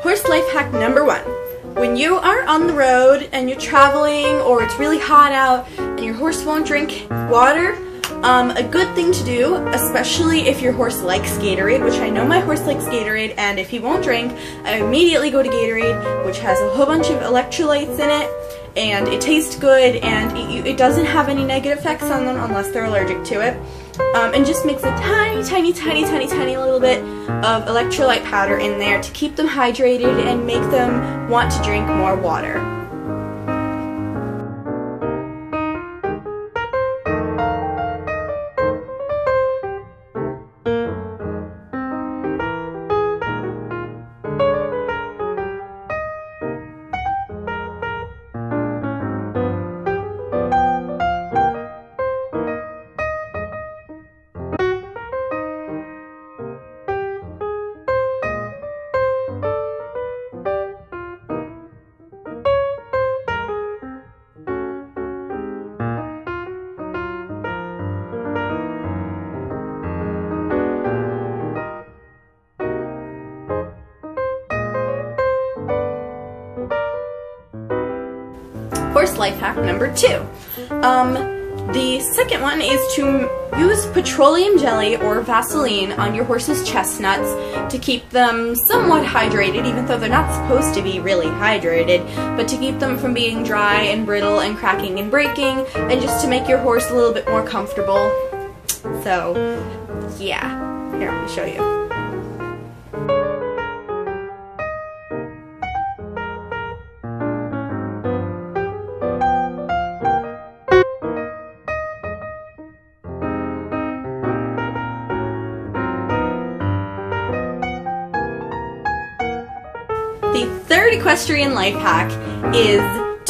Horse life hack number 1. When you are on the road and you're traveling or it's really hot out and your horse won't drink water, a good thing to do, especially if your horse likes Gatorade, which I know my horse likes Gatorade, and if he won't drink, I immediately go to Gatorade, which has a whole bunch of electrolytes in it, and it tastes good, and it doesn't have any negative effects on them unless they're allergic to it. And just mix a tiny little bit of electrolyte powder in there to keep them hydrated and make them want to drink more water. Horse life hack number 2. The second one is to use petroleum jelly or Vaseline on your horse's chestnuts to keep them somewhat hydrated, even though they're not supposed to be really hydrated, but to keep them from being dry and brittle and cracking and breaking, and just to make your horse a little bit more comfortable. So, yeah. Here, I'm going to show you. The third equestrian life hack is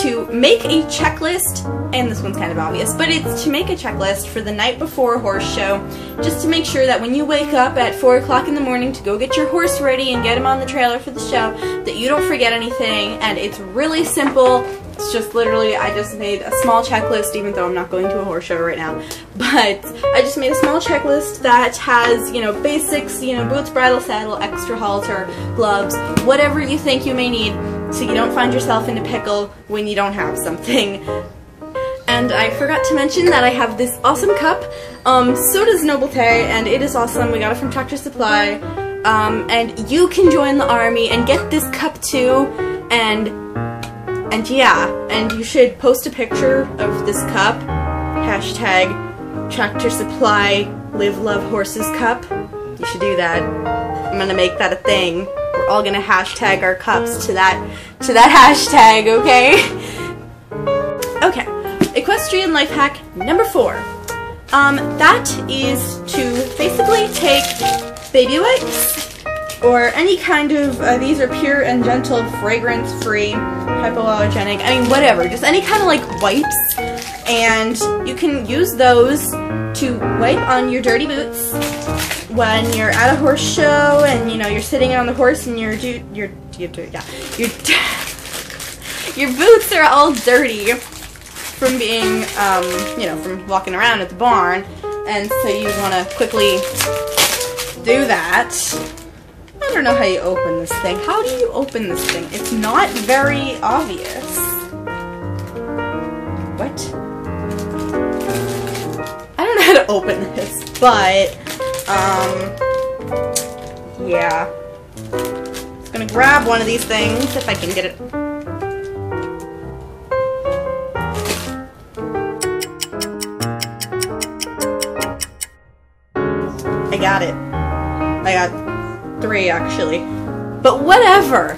to make a checklist, and this one's kind of obvious, but it's to make a checklist for the night before a horse show, just to make sure that when you wake up at 4 o'clock in the morning to go get your horse ready and get him on the trailer for the show, that you don't forget anything. And it's really simple. It's just literally, I just made a small checklist, even though I'm not going to a horse show right now, but I just made a small checklist that has, you know, basics, you know, boots, bridle, saddle, extra halter, gloves, whatever you think you may need, so you don't find yourself in a pickle when you don't have something. And I forgot to mention that I have this awesome cup. So does Noble Tay, and it is awesome. We got it from Tractor Supply. And you can join the army and get this cup too, and yeah, and you should post a picture of this cup, hashtag Tractor Supply Live Love Horses Cup. You should do that. I'm gonna make that a thing. We're all gonna hashtag our cups to that hashtag, okay? Okay, equestrian life hack number 4. That is to basically take baby wipes, or any kind of, these are pure and gentle, fragrance-free, hypoallergenic, I mean whatever, just any kind of like wipes, and you can use those to wipe on your dirty boots when you're at a horse show and, you know, you're sitting on the horse and your boots are all dirty from being, you know, from walking around at the barn, and so you want to quickly do that. I don't know how you open this thing. How do you open this thing? It's not very obvious. What? I don't know how to open this, but, yeah. I'm just gonna grab one of these things if I can get it. I got it. I got 3 actually, but whatever.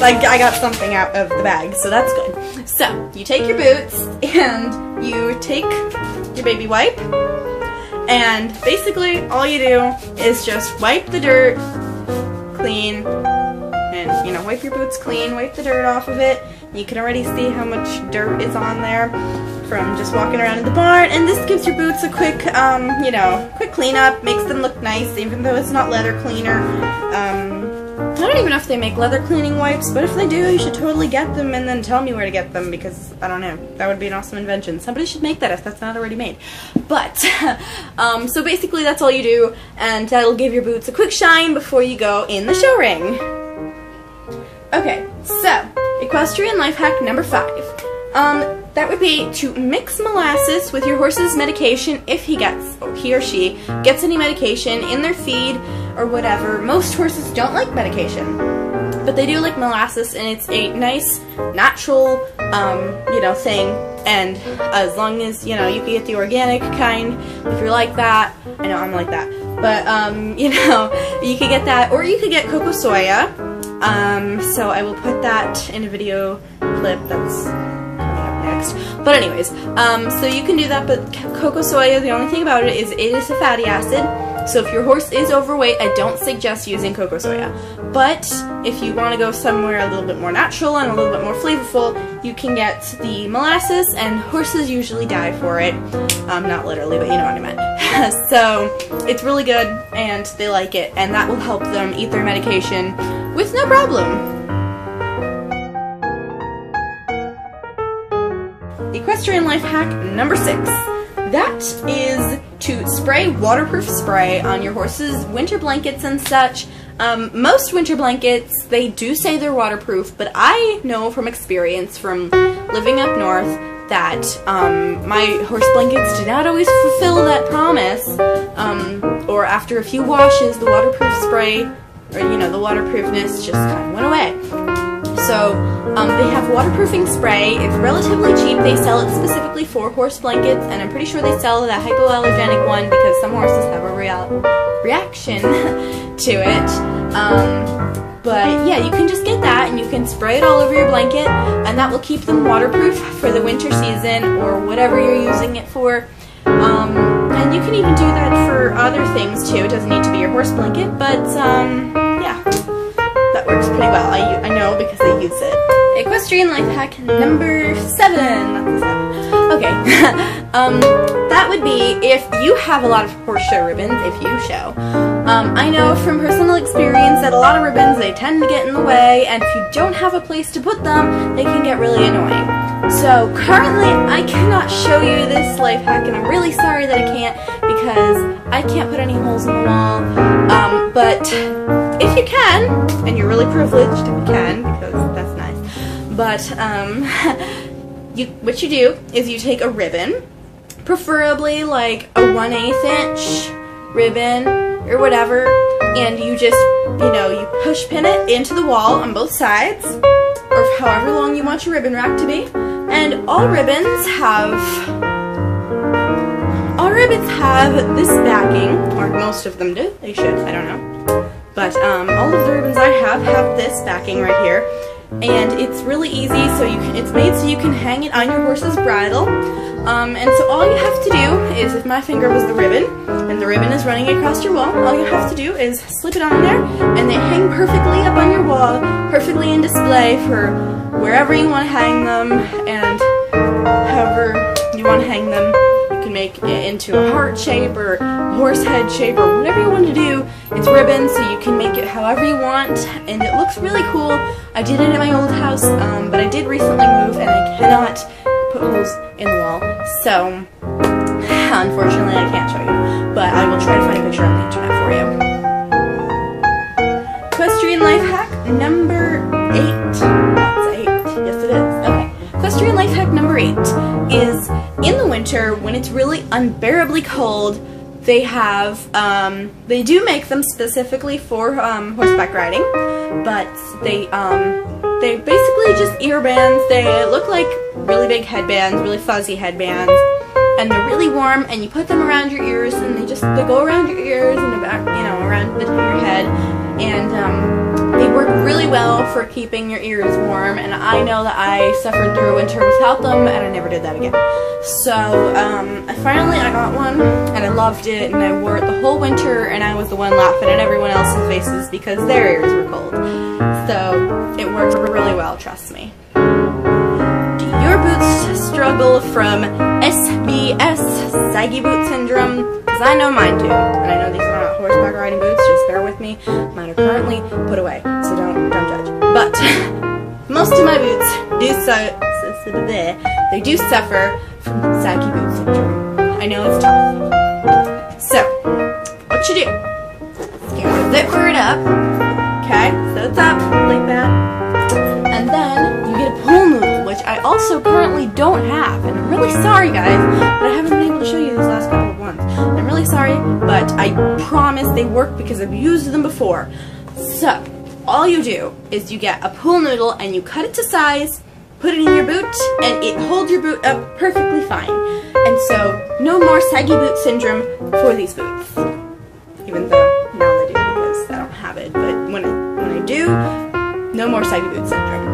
Like, I got something out of the bag, so that's good. So you take your boots and you take your baby wipe, and basically all you do is just wipe the dirt clean, and, you know, wipe your boots clean, wipe the dirt off of it. You can already see how much dirt is on there from just walking around in the barn, and this gives your boots a quick, you know, quick cleanup, makes them look nice, even though it's not leather cleaner. don't even know if they make leather cleaning wipes, but if they do, you should totally get them and then tell me where to get them, because, I don't know, that would be an awesome invention. Somebody should make that if that's not already made. But, so basically that's all you do, and that'll give your boots a quick shine before you go in the show ring. Okay, so, equestrian life hack number 5. That would be to mix molasses with your horse's medication if he or she gets any medication in their feed or whatever. Most horses don't like medication, but they do like molasses, and it's a nice, natural, you know, thing. And as long as, you know, you can get the organic kind, if you're like that. I know I'm like that, but, you know, you could get that, or you could get coco soya. So I will put that in a video clip that's next. But anyways, so you can do that, but coco soya, the only thing about it is a fatty acid. So if your horse is overweight, I don't suggest using coco soya. But if you want to go somewhere a little bit more natural and a little bit more flavorful, you can get the molasses, and horses usually die for it. Not literally, but you know what I meant. So it's really good, and they like it, and that will help them eat their medication with no problem. Equestrian life hack number 6. That is to spray waterproof spray on your horse's winter blankets and such. Most winter blankets, they do say they're waterproof, but I know from experience from living up north that my horse blankets did not always fulfill that promise, or after a few washes, the waterproof spray, or you know, the waterproofness just kind of went away. So, they have waterproofing spray. It's relatively cheap. They sell it specifically for horse blankets, and I'm pretty sure they sell the hypoallergenic one because some horses have a reaction to it. But yeah, you can just get that, and you can spray it all over your blanket, and that will keep them waterproof for the winter season or whatever you're using it for. And you can even do that for other things too. It doesn't need to be your horse blanket, but yeah. That works pretty well. I know because I use it. Equestrian life hack number 7. Not the 7. Okay. That would be if you have a lot of horse show ribbons, if you show. I know from personal experience that a lot of ribbons, they tend to get in the way, and if you don't have a place to put them, they can get really annoying. So currently, I cannot show you this life hack, and I'm really sorry that I can't, because I can't put any holes in the wall. But if you can, and you're really privileged if you can, because that's nice, but what you do is you take a ribbon, preferably like a 1/8 inch ribbon or whatever, and you just, you know, you push pin it into the wall on both sides, or however long you want your ribbon rack to be. And all ribbons have this backing, or most of them do. They should, I don't know. But all of the ribbons I have this backing right here, and it's really easy. So it's made so you can hang it on your horse's bridle. And so all you have to do is, if my finger was the ribbon, and the ribbon is running across your wall, all you have to do is slip it on there, and they hang perfectly up on your wall, perfectly in display for wherever you want to hang them, and however you want to hang them. You can make it into a heart shape, or a horse head shape, or whatever you want to do. It's ribbon, so you can make it however you want, and it looks really cool. I did it at my old house, but I did recently move, and I cannot put holes in the wall, so unfortunately I can't show you, but I will try to find a picture on the internet for you. Equestrian life hack number 8. That's 8. Yes, it is. Okay. Equestrian life hack number 8 is in the winter when it's really unbearably cold. They have they do make them specifically for horseback riding, but they basically just ear bands. They look like really big headbands, really fuzzy headbands, and they're really warm, and you put them around your ears, and they go around your ears and the back, you know, around the top of your head, and they work really well for keeping your ears warm. And I know that I suffered through a winter without them, and I never did that again. So I got one, and I loved it, and I wore it the whole winter, and I was the one laughing at everyone else's faces because their ears were cold. So it worked really well, trust me. Do your boots struggle from SBS, saggy boot syndrome? Because I know mine do, and I know these are not horseback riding boots, just bear with me. recently, mine are currently put away, so don't judge. But most of my boots they do suffer from saggy boot syndrome. I know it's tough. So, what you do? Zipper it up. Okay, so it's up like that. And then you get a pull noodle, which I also currently don't have. And I'm really sorry, guys, but I haven't been able to show you these last couple of ones. I'm really sorry, but I promise they work because I've used them before. So, all you do is you get a pull noodle and you cut it to size, put it in your boot, and it holds your boot up perfectly fine. And so, no more saggy boot syndrome for these boots. Even though now they do because I don't have it, but when I do, no more saggy boot syndrome.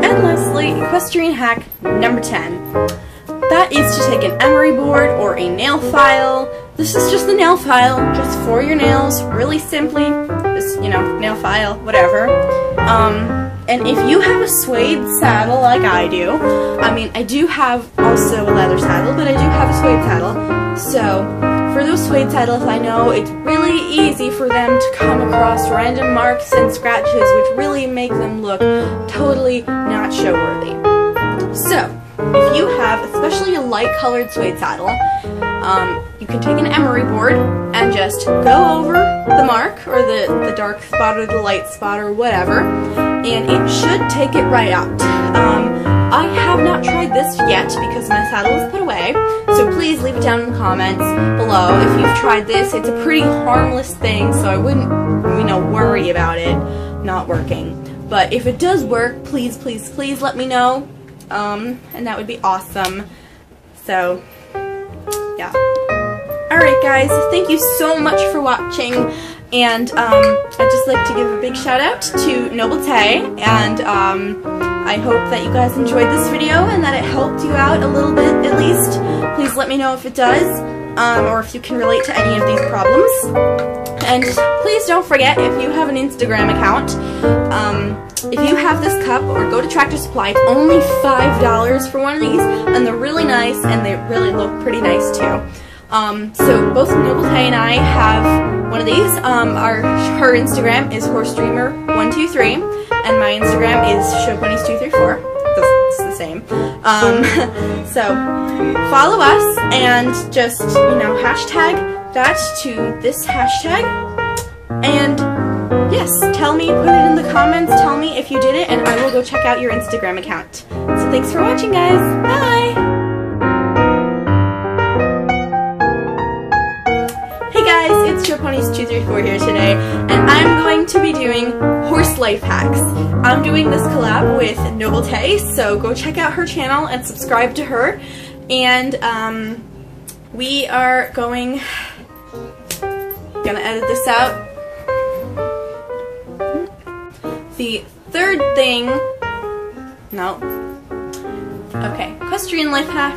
And lastly, equestrian hack number 10. That is to take an emery board or a nail file. This is just the nail file, just for your nails, really simply. Just, you know, nail file, whatever. And if you have a suede saddle like I do, I mean, I do have also a leather saddle, but I do have a suede saddle. So, for those suede saddles, I know it's really easy for them to come across random marks and scratches, which really make them look totally not show-worthy. So, if you have, especially a light-colored suede saddle, you can take an emery board and just go over the mark, or the dark spot, or the light spot, or whatever, and it should take it right out. I have not tried this yet because my saddle is put away, so please leave it down in the comments below if you've tried this. It's a pretty harmless thing, so I wouldn't, you know, worry about it not working. But if it does work, please, please, please let me know, and that would be awesome. So, yeah. Alright guys, thank you so much for watching, and I'd just like to give a big shout out to Noble Tay, and I hope that you guys enjoyed this video and that it helped you out a little bit at least. Please let me know if it does, or if you can relate to any of these problems. And please don't forget, if you have an Instagram account, if you have this cup, or go to Tractor Supply, it's only $5 for one of these, and they're really nice, and they really look pretty nice too. So both Noble Tay and I have one of these. Her Instagram is HorseDreamer123, and my Instagram is showponies234. It's the same. So follow us and just, you know, hashtag that to this hashtag. And yes, tell me, put it in the comments, tell me if you did it, and I will go check out your Instagram account. So thanks for watching, guys. Bye! It's showponies234 here today, and I'm going to be doing horse life hacks. I'm doing this collab with Noble Tay, so go check out her channel and subscribe to her. And we are gonna edit this out. The third thing, no. Okay, equestrian life hack.